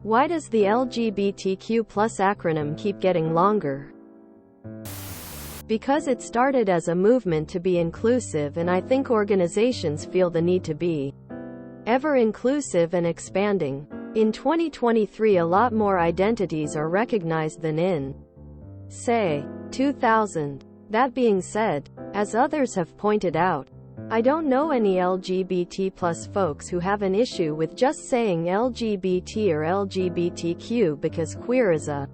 Why does the LGBTQ+ acronym keep getting longer? Because it started as a movement to be inclusive, and I think organizations feel the need to be ever inclusive and expanding. In 2023, a lot more identities are recognized than in, say, 2000. That being said, as others have pointed out, I don't know any LGBT+ folks who have an issue with just saying LGBT or LGBTQ, because queer is a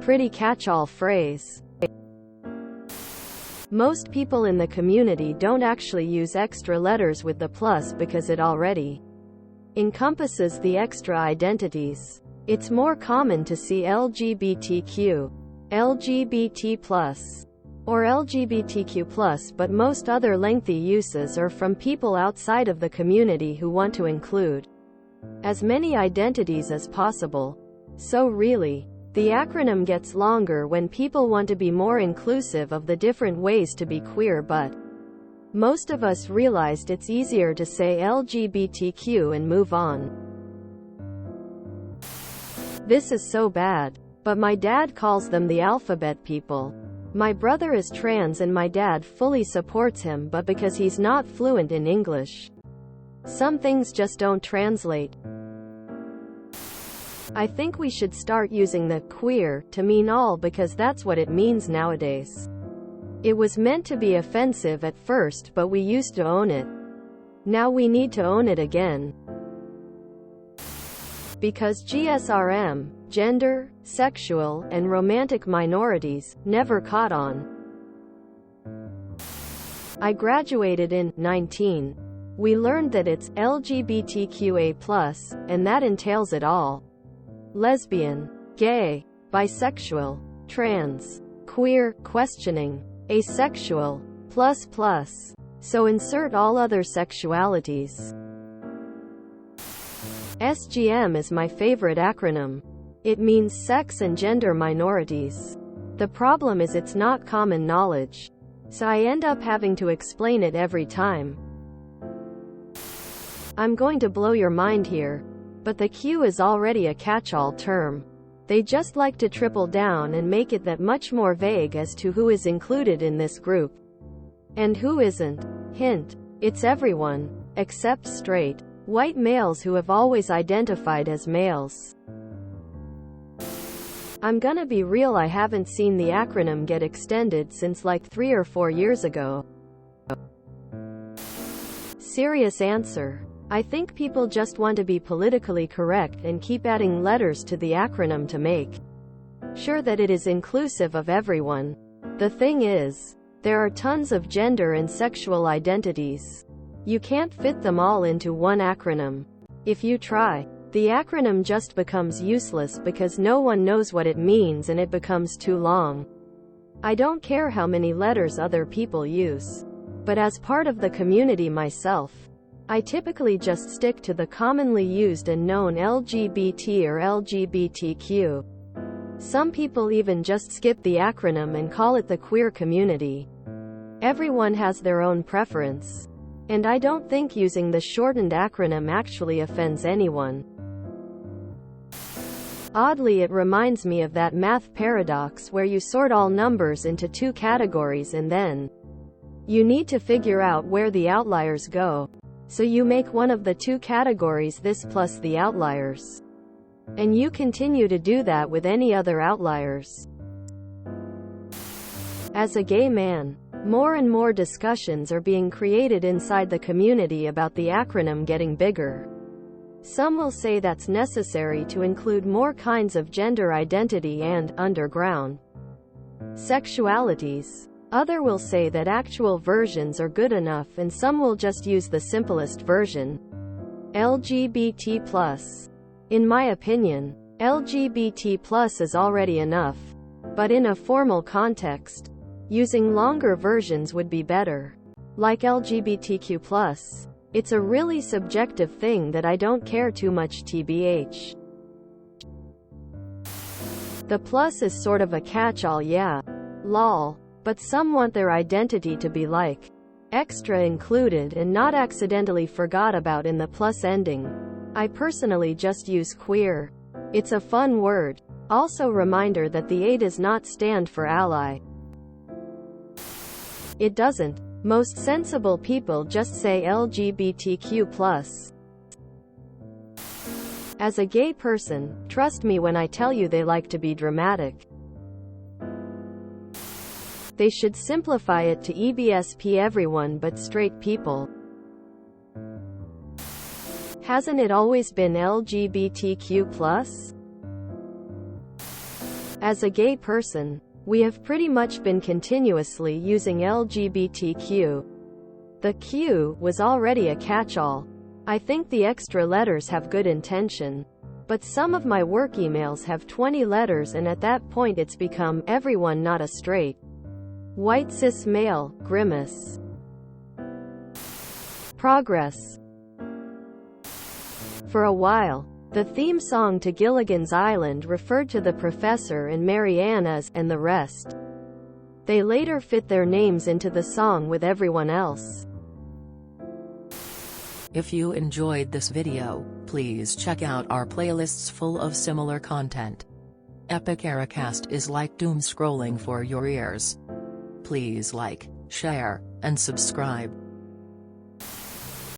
pretty catch-all phrase. Most people in the community don't actually use extra letters with the plus because it already encompasses the extra identities. It's more common to see LGBTQ, LGBT+, or LGBTQ+, but most other lengthy uses are from people outside of the community who want to include as many identities as possible. So really, the acronym gets longer when people want to be more inclusive of the different ways to be queer, but most of us realized it's easier to say LGBTQ and move on. This is so bad, but my dad calls them the alphabet people. My brother is trans and my dad fully supports him, but because he's not fluent in English, some things just don't translate. I think we should start using the queer to mean all, because that's what it means nowadays. It was meant to be offensive at first, but we used to own it. Now we need to own it again. Because GSRM, gender, sexual, and romantic minorities, never caught on. I graduated in 19. We learned that it's LGBTQA+, and that entails it all. Lesbian, gay, bisexual, trans, queer, questioning, asexual, plus. So insert all other sexualities. SGM is my favorite acronym. It means sex and gender minorities. The problem is it's not common knowledge, so I end up having to explain it every time. I'm going to blow your mind here, but the Q is already a catch-all term. They just like to triple down and make it that much more vague as to who is included in this group and who isn't. Hint: it's everyone, except straight, white males who have always identified as males. I'm gonna be real, I haven't seen the acronym get extended since like 3 or 4 years ago. Serious answer. I think people just want to be politically correct and keep adding letters to the acronym to make sure that it is inclusive of everyone. The thing is, there are tons of gender and sexual identities. You can't fit them all into one acronym. If you try, the acronym just becomes useless because no one knows what it means and it becomes too long. I don't care how many letters other people use, but as part of the community myself, I typically just stick to the commonly used and known LGBT or LGBTQ. Some people even just skip the acronym and call it the queer community. Everyone has their own preference, and I don't think using the shortened acronym actually offends anyone. Oddly, it reminds me of that math paradox where you sort all numbers into 2 categories and then you need to figure out where the outliers go. So you make one of the 2 categories this plus the outliers. And you continue to do that with any other outliers. As a gay man, more and more discussions are being created inside the community about the acronym getting bigger. Some will say that's necessary to include more kinds of gender identity and underground sexualities. Other will say that actual versions are good enough, and some will just use the simplest version, LGBT+. In my opinion, LGBT+ is already enough, but in a formal context, using longer versions would be better. Like LGBTQ+, it's a really subjective thing that I don't care too much, tbh. The plus is sort of a catch-all, yeah, lol. But some want their identity to be like extra included and not accidentally forgot about in the plus ending. I personally just use queer. It's a fun word. Also reminder that the A does not stand for ally. It doesn't. Most sensible people just say LGBTQ+. As a gay person, trust me when I tell you they like to be dramatic. They should simplify it to EBSP everyone but straight people. Hasn't it always been LGBTQ+? As a gay person, we have pretty much been continuously using LGBTQ. The Q was already a catch-all. I think the extra letters have good intention. But some of my work emails have 20 letters and at that point it's become, everyone not a straight white cis male, grimace. Progress. For a while, the theme song to Gilligan's Island referred to the professor and Marianne as, and the rest. They later fit their names into the song with everyone else. If you enjoyed this video, please check out our playlists full of similar content. Epic Eracast is like doom scrolling for your ears. Please like, share, and subscribe.